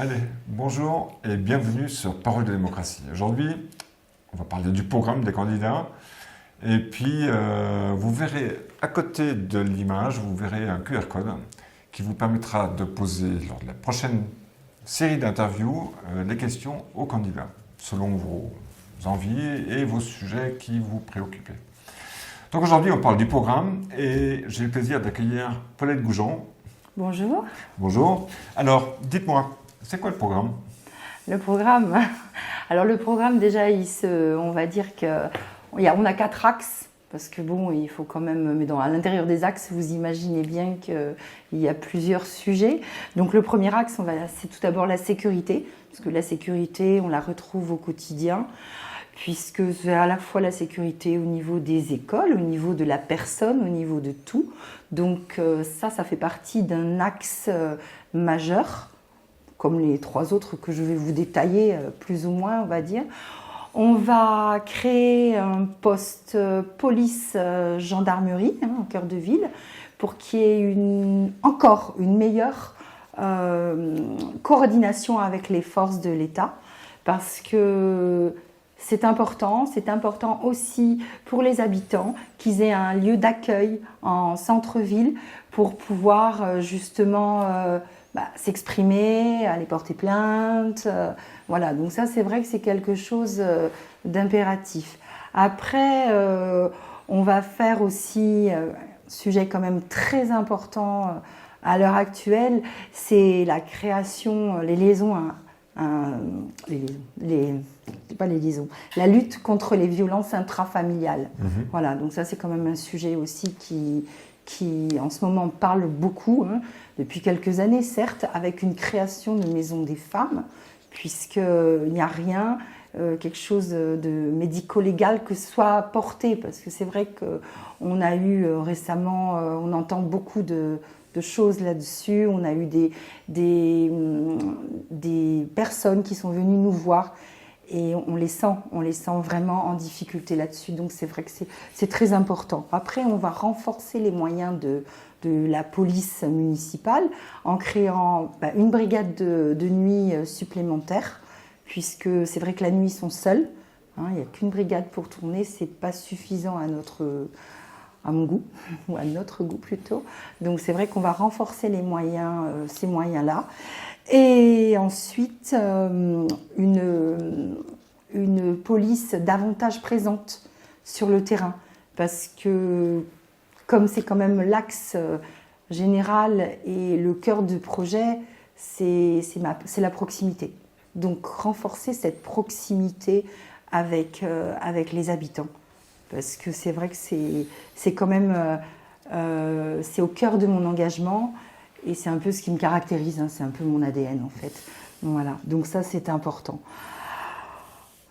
Allez, bonjour et bienvenue sur Parole de démocratie. Aujourd'hui, on va parler du programme des candidats. Et puis, vous verrez à côté de l'image, vous verrez un QR code qui vous permettra de poser lors de la prochaine série d'interviews les questions aux candidats, selon vos envies et vos sujets qui vous préoccupent. Donc aujourd'hui, on parle du programme et j'ai le plaisir d'accueillir Paulette Goujon. Bonjour. Bonjour. Alors, dites-moi, c'est quoi le programme ? Le programme. Alors le programme déjà, on va dire on a 4 axes parce que bon, il faut quand même, mais à l'intérieur des axes, vous imaginez bien qu'il y a plusieurs sujets. Donc le premier axe, c'est tout d'abord la sécurité, parce que la sécurité, on la retrouve au quotidien, puisque c'est à la fois la sécurité au niveau des écoles, au niveau de la personne, au niveau de tout. Donc ça fait partie d'un axe majeur, comme les 3 autres que je vais vous détailler plus ou moins, on va dire. On va créer un poste police-gendarmerie au cœur de ville pour qu'il y ait encore une meilleure coordination avec les forces de l'État, parce que c'est important aussi pour les habitants qu'ils aient un lieu d'accueil en centre-ville pour pouvoir justement s'exprimer, aller porter plainte. Voilà, donc ça c'est vrai que c'est quelque chose d'impératif. Après, on va faire aussi un sujet quand même très important à l'heure actuelle, c'est la création, les liaisons, pas les liaisons, la lutte contre les violences intrafamiliales. Voilà, donc ça c'est quand même un sujet aussi qui en ce moment parle beaucoup, depuis quelques années certes, avec une création de maisons des femmes, puisqu'il n'y a rien, quelque chose de médico-légal que soit porté, parce que c'est vrai qu'on a eu récemment, on entend beaucoup de choses là-dessus, on a eu des personnes qui sont venues nous voir et on les sent vraiment en difficulté là-dessus, donc c'est vrai que c'est très important. Après, on va renforcer les moyens de la police municipale en créant une brigade de nuit supplémentaire, puisque c'est vrai que la nuit ils sont seuls, il n'y a qu'une brigade pour tourner, c'est pas suffisant à mon goût, ou à notre goût plutôt. Donc c'est vrai qu'on va renforcer les moyens, ces moyens-là. Et ensuite, une police davantage présente sur le terrain, parce que comme c'est quand même l'axe général et le cœur du projet, c'est la proximité. Donc renforcer cette proximité avec les habitants. Parce que c'est vrai que c'est quand même c'est au cœur de mon engagement et c'est un peu ce qui me caractérise, c'est un peu mon ADN en fait. Voilà, donc ça c'est important.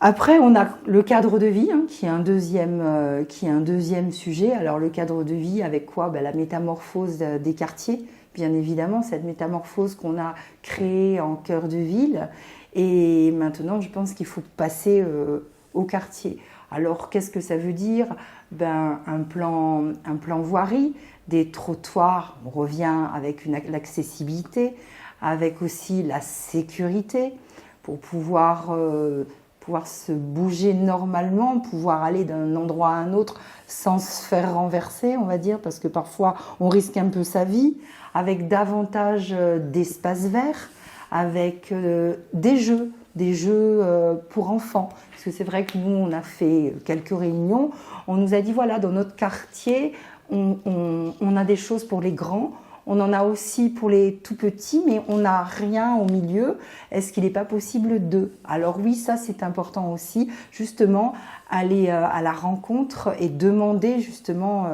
Après, on a le cadre de vie qui est un deuxième sujet. Alors le cadre de vie avec quoi ? La métamorphose des quartiers, bien évidemment, cette métamorphose qu'on a créée en cœur de ville. Et maintenant, je pense qu'il faut passer au quartier. Alors, qu'est-ce que ça veut dire ? Un plan voirie, des trottoirs, on revient avec l'accessibilité, avec aussi la sécurité, pour pouvoir se bouger normalement, pouvoir aller d'un endroit à un autre sans se faire renverser, on va dire, parce que parfois on risque un peu sa vie, avec davantage d'espaces verts, avec des jeux pour enfants. Parce que c'est vrai que nous, on a fait quelques réunions, on nous a dit, voilà, dans notre quartier, on a des choses pour les grands, on en a aussi pour les tout petits, mais on n'a rien au milieu. Est-ce qu'il n'est pas possible d'eux ? Alors oui, ça c'est important aussi, justement, aller à la rencontre et demander justement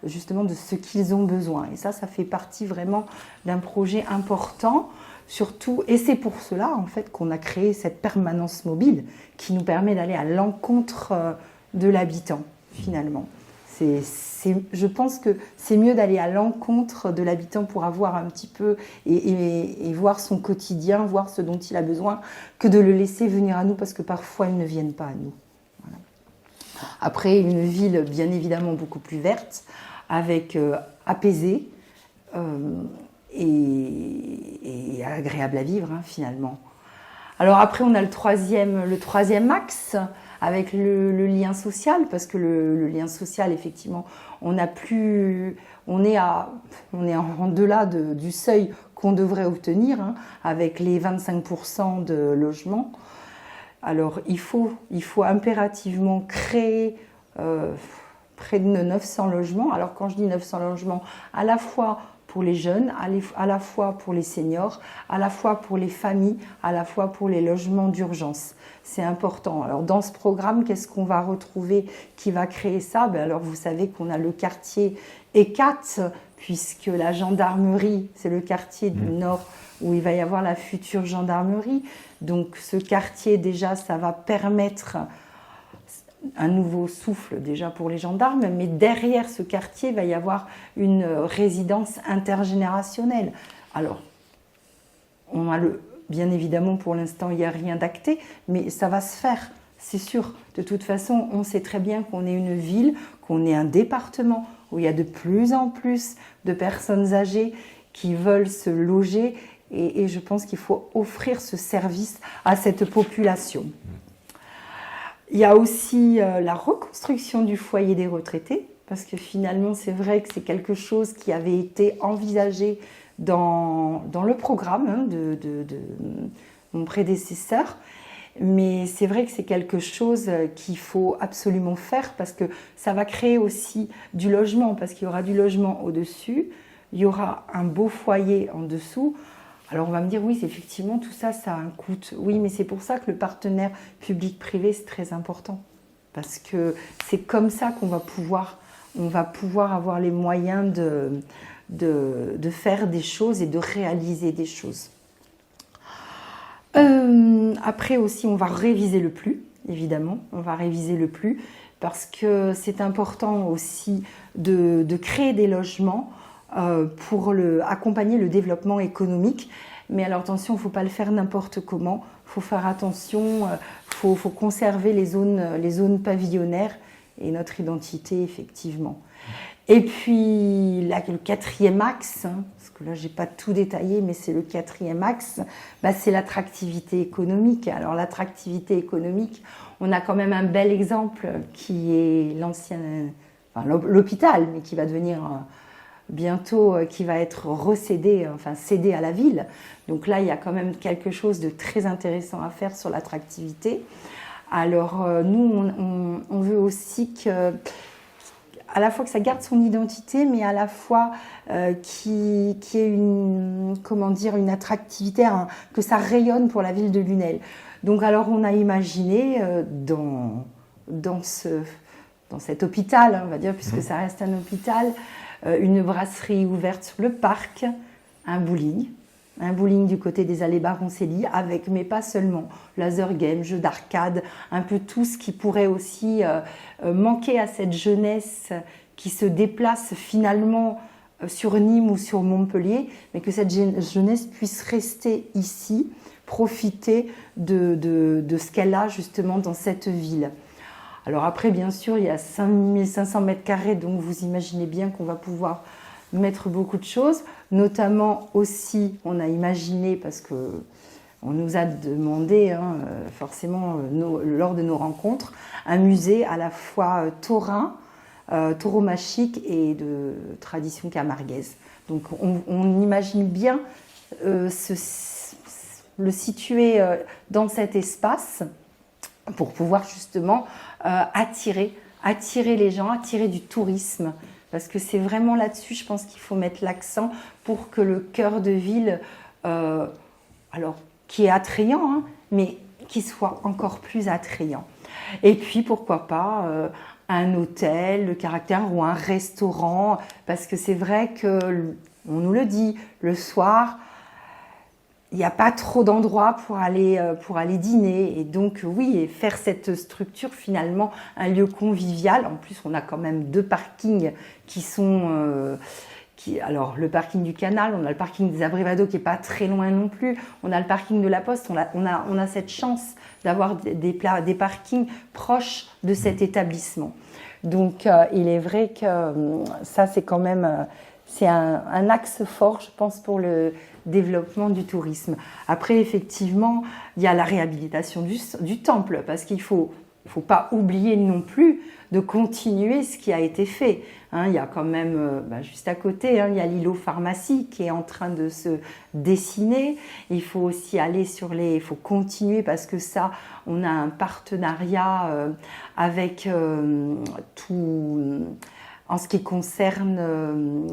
de ce qu'ils ont besoin. Et ça fait partie vraiment d'un projet important. Surtout, et c'est pour cela en fait qu'on a créé cette permanence mobile qui nous permet d'aller à l'encontre de l'habitant finalement. Je pense que c'est mieux d'aller à l'encontre de l'habitant pour avoir un petit peu et voir son quotidien, voir ce dont il a besoin, que de le laisser venir à nous parce que parfois ils ne viennent pas à nous. Voilà. Après, une ville bien évidemment beaucoup plus verte, avec apaisée, et agréable à vivre finalement. Alors après, on a le troisième axe avec le lien social, parce que le lien social, effectivement, on est en delà du seuil qu'on devrait obtenir, avec les 25% de logements. Alors il faut impérativement créer près de 900 logements. Alors quand je dis 900 logements, à la fois pour les jeunes, à la fois pour les seniors, à la fois pour les familles, à la fois pour les logements d'urgence. C'est important. Alors dans ce programme, qu'est-ce qu'on va retrouver qui va créer ça? Alors vous savez qu'on a le quartier ECAT, puisque la gendarmerie, c'est le quartier du Nord où il va y avoir la future gendarmerie. Donc ce quartier, déjà, ça va permettre un nouveau souffle déjà pour les gendarmes, mais derrière ce quartier, il va y avoir une résidence intergénérationnelle. Alors, bien évidemment, pour l'instant, il n'y a rien d'acté, mais ça va se faire, c'est sûr. De toute façon, on sait très bien qu'on est une ville, qu'on est un département où il y a de plus en plus de personnes âgées qui veulent se loger, et je pense qu'il faut offrir ce service à cette population. Il y a aussi la reconstruction du foyer des retraités, parce que finalement, c'est vrai que c'est quelque chose qui avait été envisagé dans le programme de mon prédécesseur. Mais c'est vrai que c'est quelque chose qu'il faut absolument faire, parce que ça va créer aussi du logement, parce qu'il y aura du logement au-dessus, il y aura un beau foyer en dessous. Alors on va me dire, oui, effectivement, tout ça, ça a un coût. Oui, mais c'est pour ça que le partenaire public-privé, c'est très important. Parce que c'est comme ça qu'on va pouvoir avoir les moyens de faire des choses et de réaliser des choses. Après aussi, on va réviser le plus, évidemment. On va réviser le plus, parce que c'est important aussi de créer des logements pour accompagner le développement économique. Mais alors attention, il ne faut pas le faire n'importe comment. Il faut faire attention, faut conserver les zones pavillonnaires et notre identité, effectivement. Et puis là, le quatrième axe, parce que là, je n'ai pas tout détaillé, mais c'est le quatrième axe, c'est l'attractivité économique. Alors l'attractivité économique, on a quand même un bel exemple qui est l'hôpital, mais qui va devenir bientôt, qui va être cédé à la ville. Donc là, il y a quand même quelque chose de très intéressant à faire sur l'attractivité. Alors nous, on veut aussi à la fois que ça garde son identité, mais à la fois qui ait une attractivité, que ça rayonne pour la ville de Lunel. Donc alors on a imaginé dans cet hôpital, on va dire, puisque ça reste un hôpital, une brasserie ouverte sur le parc, un bowling du côté des allées Baroncelli, mais pas seulement, laser game, jeux d'arcade, un peu tout ce qui pourrait aussi manquer à cette jeunesse qui se déplace finalement sur Nîmes ou sur Montpellier, mais que cette jeunesse puisse rester ici, profiter de ce qu'elle a justement dans cette ville. Alors après, bien sûr, il y a 5500 mètres carrés, donc vous imaginez bien qu'on va pouvoir mettre beaucoup de choses, notamment aussi, on a imaginé, parce qu'on nous a demandé, forcément, lors de nos rencontres, un musée à la fois tauromachique et de tradition camarguaise. Donc on imagine bien le situer dans cet espace pour pouvoir justement attirer les gens, attirer du tourisme. Parce que c'est vraiment là-dessus, je pense qu'il faut mettre l'accent pour que le cœur de ville, qui est attrayant, mais qui soit encore plus attrayant. Et puis, pourquoi pas, un hôtel de caractère ou un restaurant, parce que c'est vrai qu'on nous le dit, le soir, il n'y a pas trop d'endroits pour aller dîner. Et donc, oui, faire cette structure, finalement, un lieu convivial. En plus, on a quand même 2 parkings qui sont... alors, le parking du Canal, on a le parking des Abrévados qui n'est pas très loin non plus. On a le parking de la Poste. On a cette chance d'avoir des parkings proches de cet établissement. Donc, il est vrai que ça, c'est quand même c'est un axe fort, je pense, pour le développement du tourisme. Après, effectivement, il y a la réhabilitation du temple, parce qu'il faut pas oublier non plus de continuer ce qui a été fait. Il y a quand même, juste à côté, il y a l'îlot pharmacie qui est en train de se dessiner. Il faut aussi aller il faut continuer parce que ça, on a un partenariat avec tout. En ce qui concerne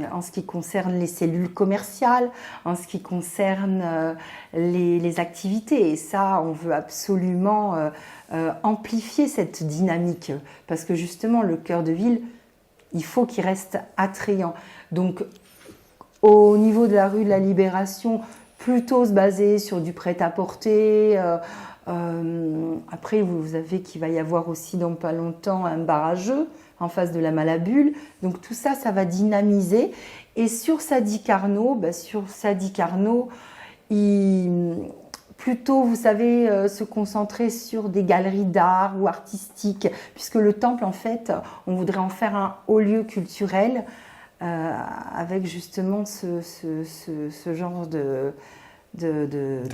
les cellules commerciales, en ce qui concerne les activités. Et ça, on veut absolument amplifier cette dynamique. Parce que justement, le cœur de ville, il faut qu'il reste attrayant. Donc, au niveau de la rue de la Libération, plutôt se baser sur du prêt-à-porter. Après, vous savez qu'il va y avoir aussi dans pas longtemps un bar à jeux en face de la Malabule. Donc tout ça, ça va dynamiser. Et sur Sadi Carnot, plutôt, vous savez, se concentrer sur des galeries d'art ou artistiques, puisque le temple, en fait, on voudrait en faire un haut lieu culturel avec justement ce genre de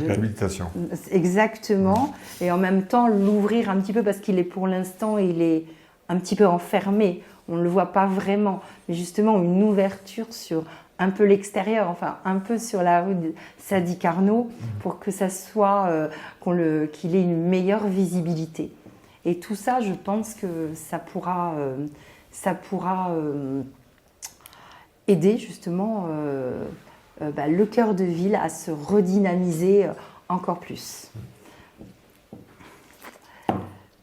réhabilitation. Exactement. Et en même temps, l'ouvrir un petit peu, parce qu'il est pour l'instant, il est un petit peu enfermé. On ne le voit pas vraiment. Mais justement, une ouverture sur un peu l'extérieur, enfin un peu sur la rue de Sadi Carnot, pour que ça soit, qu'il ait une meilleure visibilité. Et tout ça, je pense que ça pourra aider justement le cœur de ville à se redynamiser encore plus.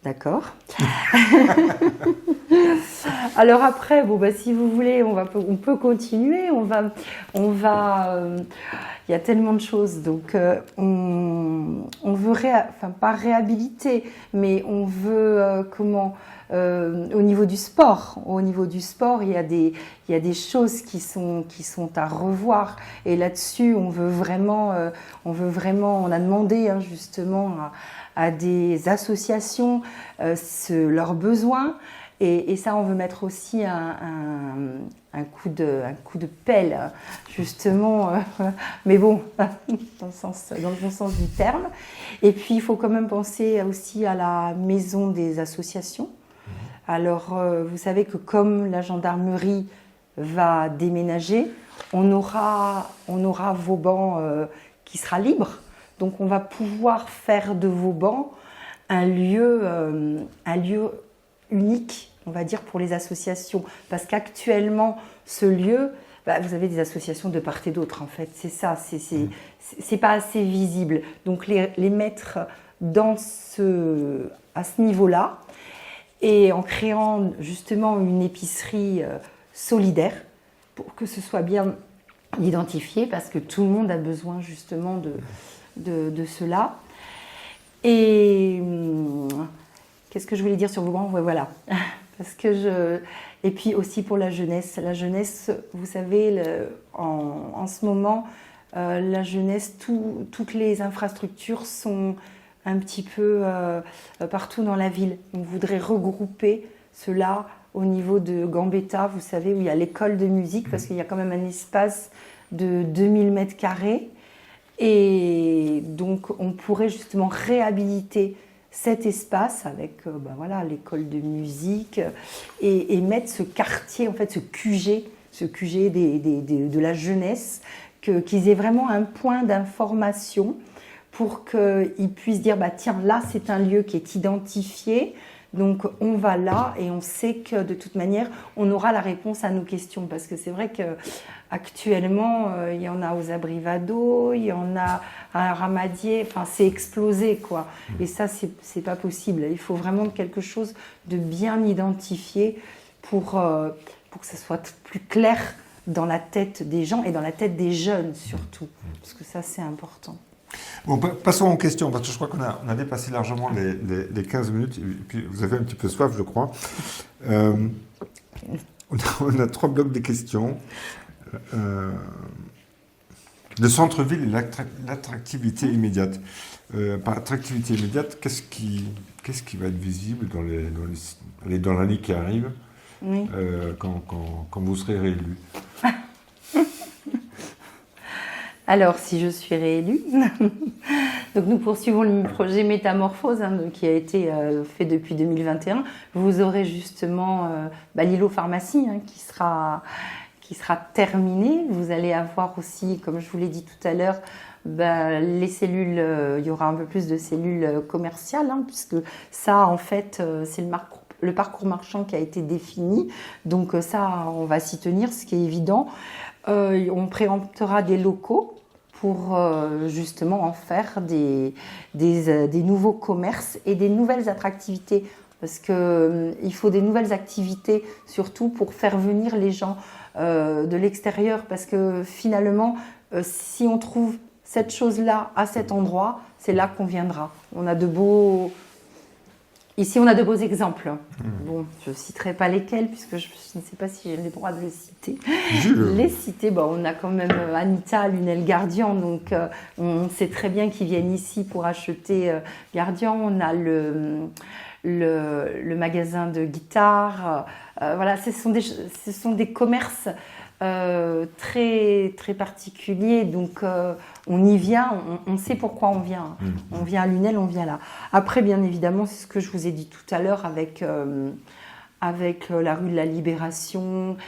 D'accord. Alors après, si vous voulez, on peut continuer. Il y a tellement de choses. Donc, on veut pas réhabiliter, mais on veut au niveau du sport. Au niveau du sport, il y a des choses qui sont à revoir. Et là-dessus, on a demandé justement à des associations leurs besoins. Et ça, on veut mettre aussi un coup de pelle, justement, mais bon, dans le bon sens du terme. Et puis, il faut quand même penser aussi à la maison des associations. Alors, vous savez que comme la gendarmerie va déménager, on aura Vauban qui sera libre. Donc, on va pouvoir faire de Vauban un lieu unique, on va dire, pour les associations. Parce qu'actuellement, ce lieu, vous avez des associations de part et d'autre, en fait. C'est ça, c'est pas assez visible. Donc, les mettre à ce niveau-là, et en créant justement une épicerie solidaire, pour que ce soit bien identifié, parce que tout le monde a besoin justement de cela. Et qu'est-ce que je voulais dire sur Vauban ? Voilà. Et puis aussi pour la jeunesse. La jeunesse, vous savez, en ce moment, la jeunesse, toutes les infrastructures sont un petit peu partout dans la ville. On voudrait regrouper cela au niveau de Gambetta, vous savez, où il y a l'école de musique, parce qu'il y a quand même un espace de 2000 mètres carrés. Et donc, on pourrait justement réhabiliter cet espace avec l'école de musique et mettre ce quartier, en fait, ce QG de la jeunesse, qu'ils aient vraiment un point d'information pour qu'ils puissent dire, tiens, là, c'est un lieu qui est identifié, donc on va là et on sait que de toute manière, on aura la réponse à nos questions. Parce que c'est vrai qu'actuellement, il y en a aux Abrivado, il y en a à Ramadier, enfin, c'est explosé, quoi. Et ça, c'est pas possible. Il faut vraiment quelque chose de bien identifié pour que ça soit plus clair dans la tête des gens et dans la tête des jeunes, surtout. Parce que ça, c'est important. Bon, passons aux questions, parce que je crois qu'on a dépassé largement les 15 minutes, et puis vous avez un petit peu soif, je crois. On a 3 blocs de questions. Le centre-ville et l'attractivité immédiate. Par attractivité immédiate, qu'est-ce qui va être visible dans l'année qui arrive ? Oui. quand vous serez réélu. Alors, si je suis réélue, donc nous poursuivons le projet Métamorphose qui a été fait depuis 2021. Vous aurez justement l'îlot pharmacie qui sera terminé. Vous allez avoir aussi, comme je vous l'ai dit tout à l'heure, les cellules, il y aura un peu plus de cellules commerciales, puisque ça, en fait, c'est le parcours marchand qui a été défini. Donc ça, on va s'y tenir, ce qui est évident. On préemptera des locaux pour justement en faire des nouveaux commerces et des nouvelles attractivités. Parce qu'il faut des nouvelles activités, surtout pour faire venir les gens de l'extérieur. Parce que finalement, si on trouve cette chose-là à cet endroit, c'est là qu'on viendra. Ici, on a de beaux exemples. Bon, je ne citerai pas lesquels, puisque je ne sais pas si j'ai le droit de les citer. Les citer, on a quand même Anita, Lunel Guardian, donc on sait très bien qu'ils viennent ici pour acheter Guardian. On a le magasin de guitare. Voilà, ce sont des commerces très, très particuliers, donc on y vient, on sait pourquoi on vient. On vient à Lunel, on vient là. Après, bien évidemment, c'est ce que je vous ai dit tout à l'heure avec la rue de la Libération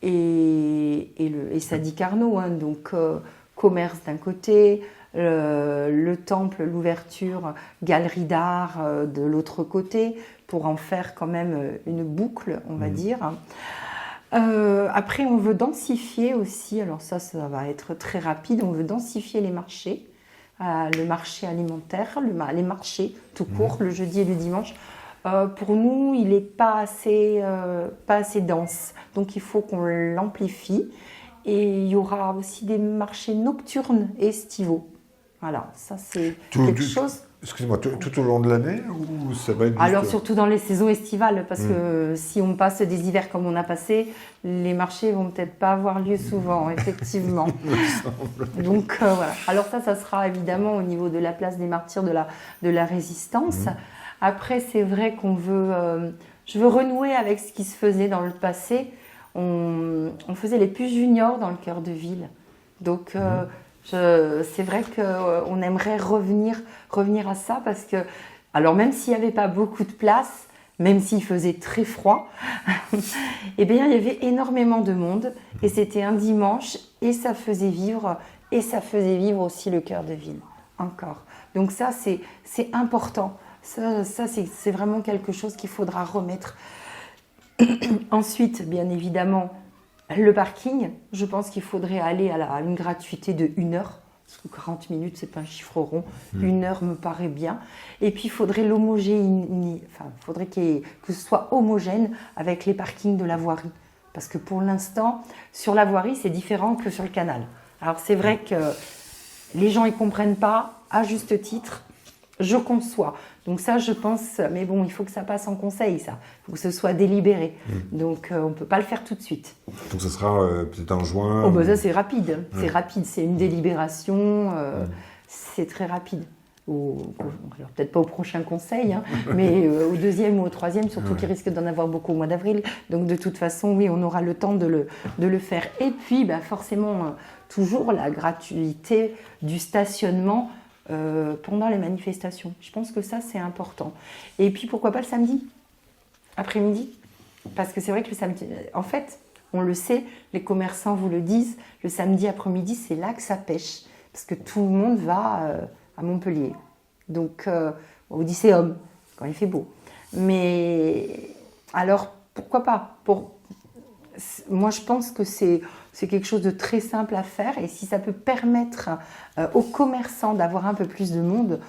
et Sadi Carnot, donc commerce d'un côté, le temple, l'ouverture, galerie d'art de l'autre côté, pour en faire quand même une boucle, on va dire. Après, on veut densifier aussi, alors ça va être très rapide, on veut densifier les marchés, le marché alimentaire, les marchés tout court, le jeudi et le dimanche. Pour nous, il n'est pas assez dense, donc il faut qu'on l'amplifie. Et il y aura aussi des marchés nocturnes et estivaux. Voilà, ça c'est quelque chose... Excusez-moi, tout au long de l'année ou ça va être Alors surtout dans les saisons estivales, parce que si on passe des hivers comme on a passé, les marchés vont peut-être pas avoir lieu souvent, effectivement. Donc voilà. Alors ça sera évidemment au niveau de la place des martyrs de la Résistance. Après, c'est vrai qu'on je veux renouer avec ce qui se faisait dans le passé. On faisait les puces juniors dans le cœur de ville. Donc c'est vrai qu'on aimerait revenir à ça parce que, alors même s'il n'y avait pas beaucoup de place, même s'il faisait très froid, eh bien, il y avait énormément de monde et c'était un dimanche et ça faisait vivre aussi le cœur de ville, encore. Donc ça, c'est important. Ça c'est vraiment quelque chose qu'il faudra remettre. Ensuite, bien évidemment, le parking, je pense qu'il faudrait aller à une gratuité de 1 heure, parce que 40 minutes, c'est pas un chiffre rond. 1 heure me paraît bien. Et puis, il faudrait que ce soit homogène avec les parkings de la voirie. Parce que pour l'instant, sur la voirie, c'est différent que sur le canal. Alors, c'est vrai que les gens ne comprennent pas, à juste titre. Je conçois. Donc ça, je pense, mais bon, il faut que ça passe en conseil, ça. Il faut que ce soit délibéré. Donc, on ne peut pas le faire tout de suite. Donc, ça sera peut-être en juin. Oh, ça, c'est rapide. C'est rapide. C'est une délibération. C'est très rapide. Alors, peut-être pas au prochain conseil, mais au 2e ou au 3e, surtout qu'il risque d'en avoir beaucoup au mois d'avril. Donc, de toute façon, oui, on aura le temps de le faire. Et puis, forcément, toujours la gratuité du stationnement pendant les manifestations. Je pense que ça, c'est important. Et puis, pourquoi pas le samedi après-midi? Parce que c'est vrai que le samedi... En fait, on le sait, les commerçants vous le disent, le samedi après-midi, c'est là que ça pêche. Parce que tout le monde va à Montpellier. Donc, au Odysséum, quand il fait beau. Mais, alors, pourquoi pas? Moi, je pense que c'est quelque chose de très simple à faire. Et si ça peut permettre aux commerçants d'avoir un peu plus de monde,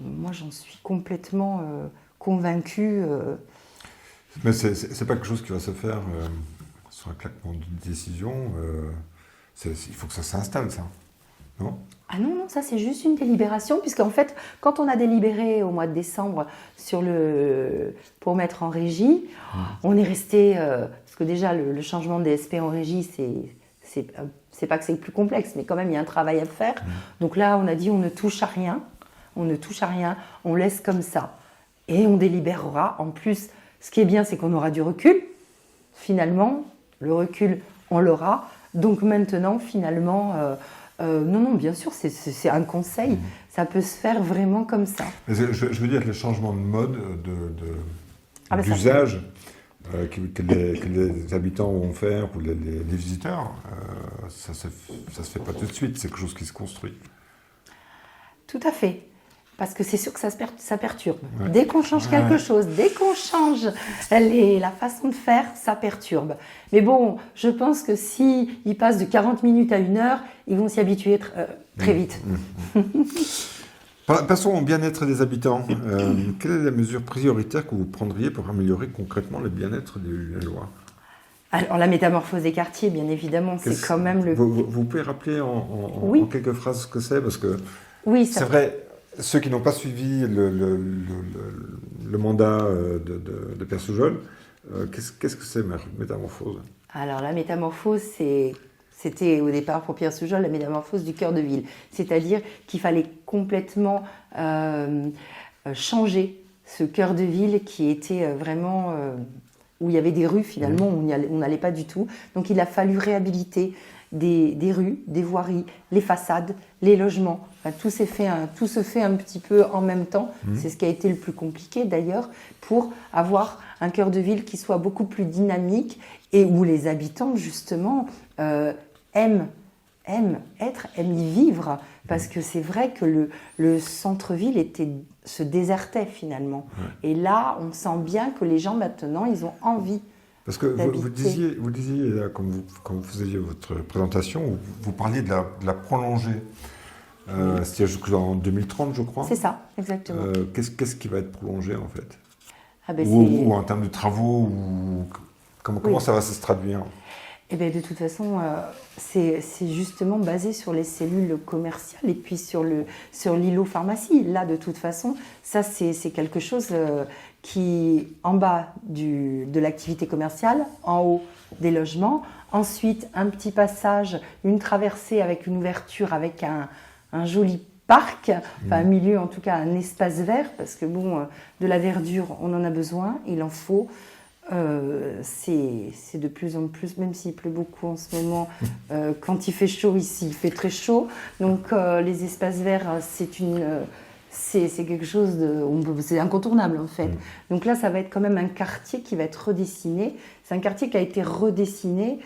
moi, j'en suis complètement convaincue. Mais c'est pas quelque chose qui va se faire sur un claquement de décision. Il faut que ça s'installe, ça. Non ? Ah non, ça c'est juste une délibération, puisqu'en fait, quand on a délibéré au mois de décembre pour mettre en régie, on est resté... parce que déjà, le changement des SP en régie, c'est pas que c'est plus complexe, mais quand même, il y a un travail à faire. Donc là, on a dit, on ne touche à rien, on laisse comme ça. Et on délibérera. En plus, ce qui est bien, c'est qu'on aura du recul finalement, le recul, on l'aura. Donc maintenant, finalement, non, bien sûr, c'est un conseil. Ça peut se faire vraiment comme ça. Mais je veux dire que le changement de mode, d'usage que les habitants vont faire ou les visiteurs, ça se fait pas tout de suite. C'est quelque chose qui se construit. Tout à fait. Parce que c'est sûr que ça perturbe. Ouais. Dès qu'on change quelque chose, dès qu'on change la façon de faire, ça perturbe. Mais bon, je pense que s'ils passent de 40 minutes à 1 heure, ils vont s'y habituer très vite. Passons au bien-être des habitants. Quelle est la mesure prioritaire que vous prendriez pour améliorer concrètement le bien-être des Lunellois ? Alors, la métamorphose des quartiers, bien évidemment, c'est quand même le... Vous pouvez rappeler en quelques phrases ce que c'est ? Parce que oui, c'est vrai, ceux qui n'ont pas suivi le mandat de Pierre Soujol, qu'est-ce que c'est métamorphose ? Alors, la métamorphose, c'était au départ pour Pierre Soujol la métamorphose du cœur de ville. C'est-à-dire qu'il fallait complètement changer ce cœur de ville qui était vraiment... où il y avait des rues finalement, où on n'allait pas du tout. Donc il a fallu réhabiliter des rues, des voiries, les façades, les logements. Enfin, tout se fait un petit peu en même temps. C'est ce qui a été le plus compliqué d'ailleurs, pour avoir un cœur de ville qui soit beaucoup plus dynamique et où les habitants justement aiment y vivre. Parce que c'est vrai que le centre-ville se désertait finalement. Ouais. Et là, on sent bien que les gens maintenant, ils ont envie. Parce que vous disiez quand vous faisiez votre présentation, vous parliez de la prolonger. C'était jusqu'en 2030, je crois. C'est ça, exactement. Qu'est-ce qui va être prolongé en fait ? Ou en termes de travaux, comment ça va se traduire ? Eh bien, de toute façon, c'est justement basé sur les cellules commerciales et puis sur l'îlot pharmacie. Là, de toute façon, ça, c'est quelque chose qui, en bas de l'activité commerciale, en haut des logements. Ensuite, un petit passage, une traversée avec une ouverture, avec un joli parc, enfin un milieu, en tout cas un espace vert, parce que bon, de la verdure, on en a besoin, il en faut. C'est de plus en plus, même s'il pleut beaucoup en ce moment, quand il fait chaud ici, il fait très chaud. Donc les espaces verts, c'est quelque chose c'est incontournable en fait. Donc là, ça va être quand même un quartier qui va être redessiné. C'est un quartier qui a été redessiné.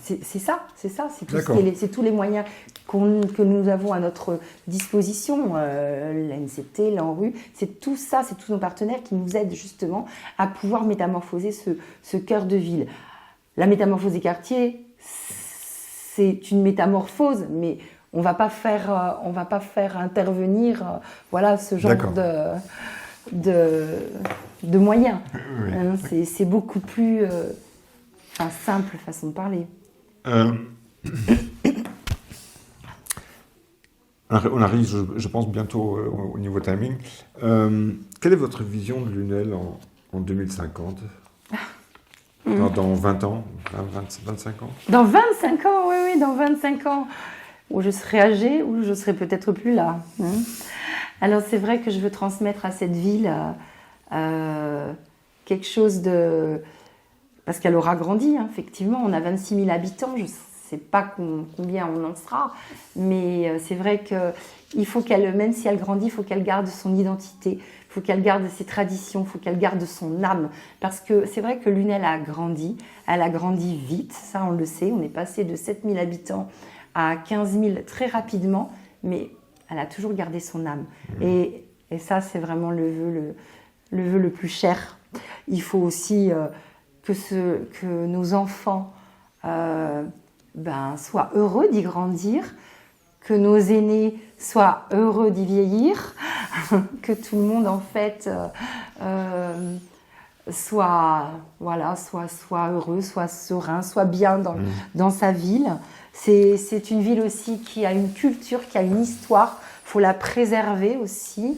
C'est ça, c'est tous les moyens que nous avons à notre disposition, l'ANCT, l'ANRU, c'est tout ça, c'est tous nos partenaires qui nous aident justement à pouvoir métamorphoser ce cœur de ville. La métamorphose des quartiers, c'est une métamorphose, mais on va pas faire intervenir ce genre de moyens. Oui. C'est beaucoup plus simple façon de parler. On arrive, je pense, bientôt au niveau timing. Quelle est votre vision de Lunel en 2050 ? Dans 20 ans, 25 ans ? Dans 25 ans, oui, dans 25 ans. Où je serai âgée, ou je serai peut-être plus là. Alors c'est vrai que je veux transmettre à cette ville quelque chose de... Parce qu'elle aura grandi, effectivement. On a 26 000 habitants, je ne sais pas combien on en sera. Mais c'est vrai qu'il faut qu'elle, même si elle grandit, il faut qu'elle garde son identité. Il faut qu'elle garde ses traditions, il faut qu'elle garde son âme. Parce que c'est vrai que Lunel a grandi. Elle a grandi vite, ça on le sait. On est passé de 7 000 habitants à 15 000 très rapidement. Mais elle a toujours gardé son âme. Et ça, c'est vraiment le vœu le plus cher. Il faut aussi... que nos enfants soient heureux d'y grandir, que nos aînés soient heureux d'y vieillir, que tout le monde en fait soit heureux, soit serein, soit bien dans sa ville. C'est une ville aussi qui a une culture, qui a une histoire, il faut la préserver aussi.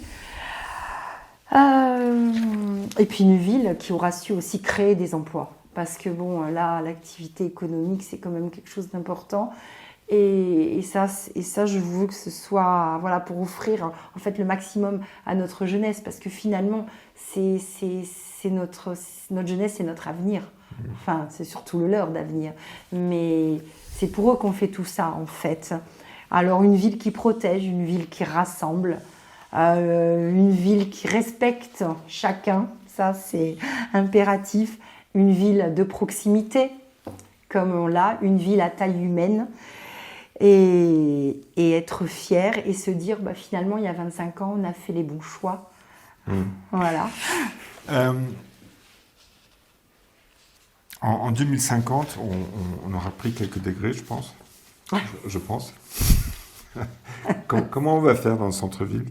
Et puis une ville qui aura su aussi créer des emplois. Parce que bon, là, l'activité économique, c'est quand même quelque chose d'important. Et ça, je veux que ce soit pour offrir en fait le maximum à notre jeunesse. Parce que finalement, c'est notre jeunesse, c'est notre avenir. Enfin, c'est surtout le leur d'avenir. Mais c'est pour eux qu'on fait tout ça, en fait. Alors, une ville qui protège, une ville qui rassemble, une ville qui respecte chacun, ça c'est impératif. Une ville de proximité, comme on l'a, une ville à taille humaine. Et être fier et se dire, finalement, il y a 25 ans, on a fait les bons choix. Voilà. En 2050, on aura pris quelques degrés, je pense. Je pense. Comment on va faire dans le centre-ville?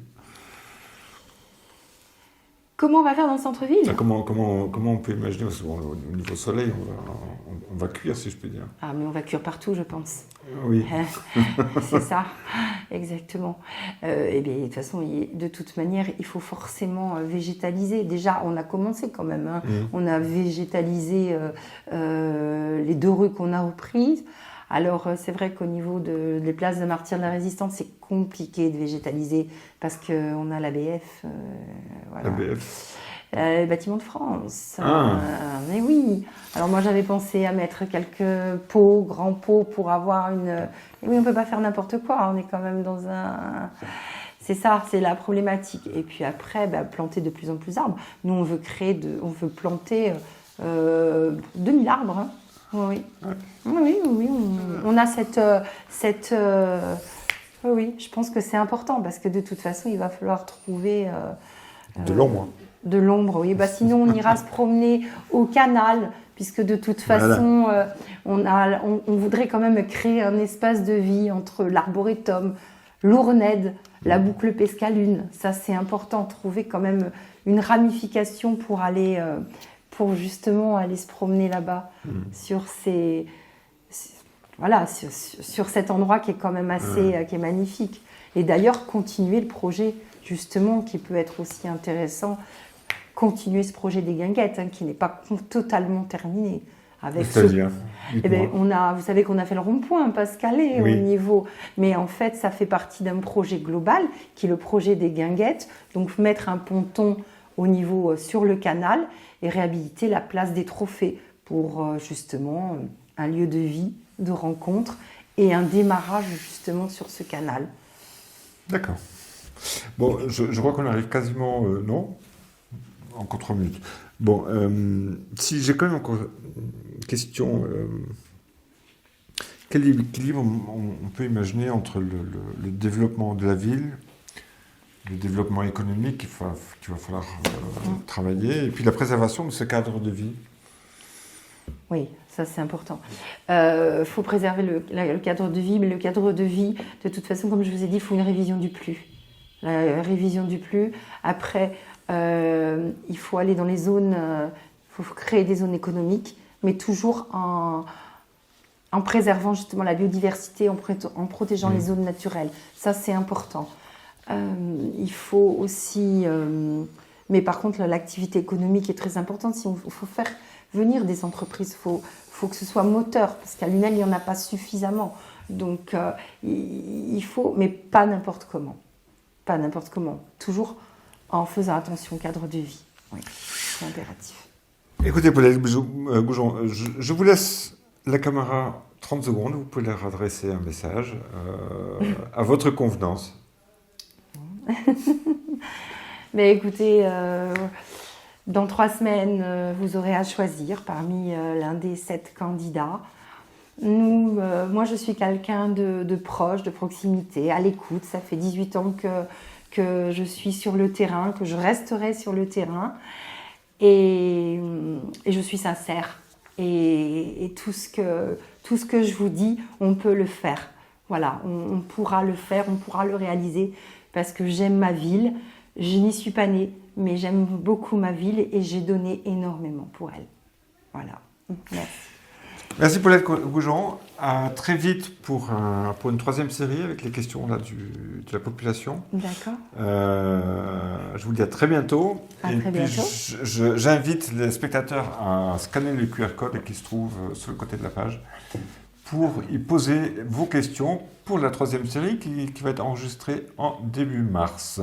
Comment on va faire dans le centre-ville? Comment on peut imaginer, parce qu'au niveau soleil, on va cuire, si je peux dire. Ah, mais on va cuire partout, je pense. Oui. C'est ça, exactement. Et bien, de toute façon, de toute manière, il faut forcément végétaliser. Déjà, on a commencé quand même. Hein. On a végétalisé les 2 rues qu'on a reprises. Alors, c'est vrai qu'au niveau des places de martyrs de la Résistance, c'est compliqué de végétaliser parce qu'on a l'ABF. Voilà. L'ABF. Le bâtiment de France. Mais oui. Alors moi j'avais pensé à mettre quelques pots, grands pots pour avoir une... Et oui, on ne peut pas faire n'importe quoi. On est quand même dans un... C'est ça, c'est la problématique. Et puis après, planter de plus en plus d'arbres. Nous, on veut planter 2000 arbres. Hein. Oui. Ouais. Oui. On a cette oui, je pense que c'est important parce que de toute façon, il va falloir trouver... de l'ombre. De l'ombre, oui. Sinon, on ira se promener au canal, puisque de toute façon, on voudrait quand même créer un espace de vie entre l'arboretum, l'Ournède, la boucle Pescalune. Ça, c'est important, trouver quand même une ramification pour aller, pour justement aller se promener là-bas, sur cet endroit qui est quand même assez, qui est magnifique. Et d'ailleurs, continuer le projet, justement, qui peut être aussi intéressant. Continuer ce projet des guinguettes, qui n'est pas totalement terminé. C'est-à-dire vous savez qu'on a fait le rond-point Pascalet au niveau, mais en fait ça fait partie d'un projet global qui est le projet des guinguettes, donc mettre un ponton au niveau sur le canal et réhabiliter la place des trophées pour justement un lieu de vie, de rencontre et un démarrage justement sur ce canal. D'accord. Bon, je crois qu'on arrive quasiment... non, encore 3 minutes. Bon, si j'ai quand même encore une question, quel équilibre on peut imaginer entre le développement de la ville, le développement économique qu'il va falloir travailler, et puis la préservation de ce cadre de vie? Oui, ça c'est important. Il faut préserver le cadre de vie, mais le cadre de vie, de toute façon, comme je vous ai dit, il faut une révision du plus. La révision du plus. Après, il faut aller dans les zones, il faut créer des zones économiques, mais toujours en préservant justement la biodiversité, en protégeant les zones naturelles. Ça, c'est important. Il faut aussi... mais par contre, l'activité économique est très importante. Il faut faire venir des entreprises, il faut que ce soit moteur, parce qu'à Lunel, il n'y en a pas suffisamment. Donc, il faut, mais pas n'importe comment. Pas n'importe comment. Toujours en faisant attention au cadre de vie. Oui, c'est impératif. Écoutez, Paulette Goujon, je vous laisse la caméra 30 secondes. Vous pouvez leur adresser un message à votre convenance. Mais écoutez, dans 3 semaines, vous aurez à choisir parmi l'un des 7 candidats. Moi, je suis quelqu'un de proche, de proximité, à l'écoute. Ça fait 18 ans que je suis sur le terrain, que je resterai sur le terrain. Et je suis sincère. Et tout ce que je vous dis, on peut le faire. Voilà, on pourra le faire, on pourra le réaliser parce que j'aime ma ville. Je n'y suis pas née, mais j'aime beaucoup ma ville et j'ai donné énormément pour elle. Voilà, merci. Merci Paulette Goujon. À très vite pour une 3e série avec les questions là, de la population. D'accord. Je vous dis à très bientôt. Très bientôt. J'invite les spectateurs à scanner le QR code qui se trouve sur le côté de la page pour y poser vos questions pour la 3e série qui va être enregistrée en début mars.